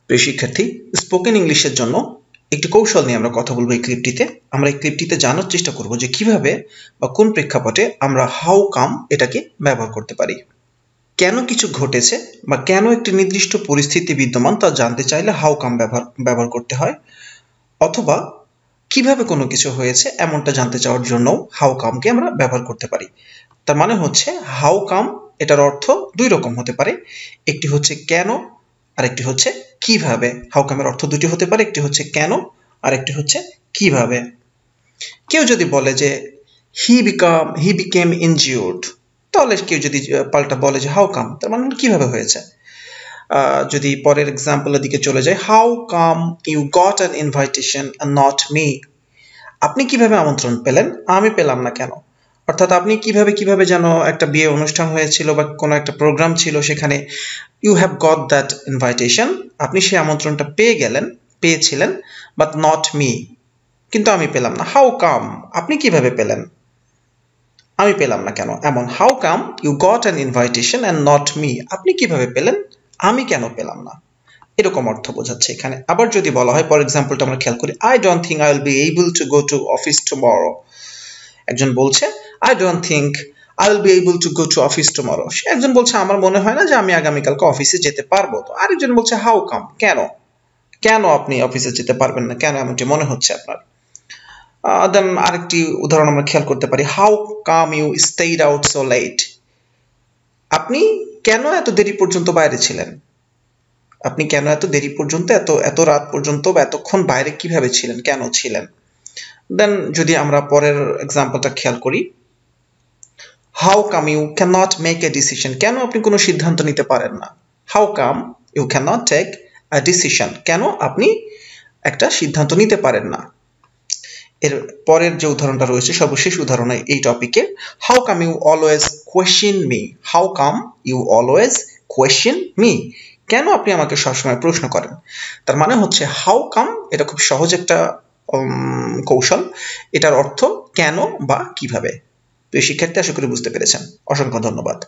প্রিয় শিক্ষার্থী, স্পোকেন ইংলিশের জন্য একটি কৌশল নিয়ে আমরা কথা বলবো। এই ক্লিপটিতে জানার চেষ্টা করব যে কিভাবে বা কোন প্রেক্ষাপটে আমরা হাউ কাম এটাকে ব্যবহার করতে পারি। কেন কিছু ঘটেছে বা কেন একটি নির্দিষ্ট পরিস্থিতি বিদ্যমান তা জানতে চাইলে হাউ কাম ব্যবহার করতে হয়, অথবা কিভাবে কোনো কিছু হয়েছে এমনটা জানতে চাওয়ার জন্য হাউ কামকে আমরা ব্যবহার করতে পারি। তার মানে হচ্ছে হাউ কাম এটার অর্থ দুই রকম হতে পারে। একটি হচ্ছে কেন, আর একটি হচ্ছে কিভাবে। হাউ কামের অর্থ দুটি হতে পারে, একটি হচ্ছে কেন আর একটি হচ্ছে কিভাবে। কেউ যদি বলে যে হি বিকেম ইনজিউরড, তাহলে কেউ যদি পাল্টা বলে যে হাউ কাম, তার মানে কিভাবে হয়েছে। যদি পরের এক্সাম্পলের দিকে চলে যায়, how come you got an invitation and not me, আপনি কিভাবে আমন্ত্রণ পেলেন, আমি পেলাম না কেন। অর্থাৎ আপনি কিভাবে যেন একটা বিয়ে অনুষ্ঠান হয়েছিল বা কোনো একটা প্রোগ্রাম ছিল, সেখানে you have got that invitation, আপনি সেই আমন্ত্রণটা পেয়েছিলেন, বাট নট মি, কিন্তু আমি পেলাম না। হাউ কাম, আপনি কিভাবে পেলেন, আমি পেলাম না কেন। এমন how come you got an invitation and not me, আপনি কিভাবে পেলেন, আমি কেন পেলাম না, এরকম অর্থ বোঝাচ্ছে এখানে। আবার যদি বলা হয়, ফর এক্সাম্পলটা আমরা খেয়াল করি, I don't think I will be able to go to office tomorrow. একজন বলছে I don't think I will be able to go to office tomorrow. সে একজন বলছে আমার মনে হয় না যে আমি আগামীকালকে অফিসে যেতে পারবো। তো আরেকজন বলছে হাউ কাম, কেন আপনি অফিসে যেতে পারবেন না, কেন এমনটি মনে হচ্ছে আপনার। দেন আরেকটি উদাহরণ আমরা খেয়াল করতে পারি, how come you stayed out so late, আপনি কেন এত দেরি পর্যন্ত বাইরে ছিলেন, আপনি কেন এত দেরি পর্যন্ত এত রাত পর্যন্ত বা এতক্ষণ বাইরে কিভাবে ছিলেন, কেন ছিলেন। দেন যদি আমরা পরের এক্সাম্পলটা খেয়াল করি, how come you can not make a decision, কেন আপনি কোনো সিদ্ধান্ত নিতে পারেন না। How come you can not take a decision, কেন আপনি একটা সিদ্ধান্ত নিতে পারেন না। এর পরের যে উদাহরণটা রয়েছে, সর্বশেষ উদাহরণ এই টপিকে, how come you always question me, how come you always question me, কেন আপনি আমাকে সবসময় প্রশ্ন করেন। তার মানে হচ্ছে হাউ কাম এটা খুব সহজ একটা কৌশল, এটার অর্থ কেন বা কিভাবে। তো শিক্ষার্থী, আশা করি বুঝতে পেরেছেন। অসংখ্য ধন্যবাদ।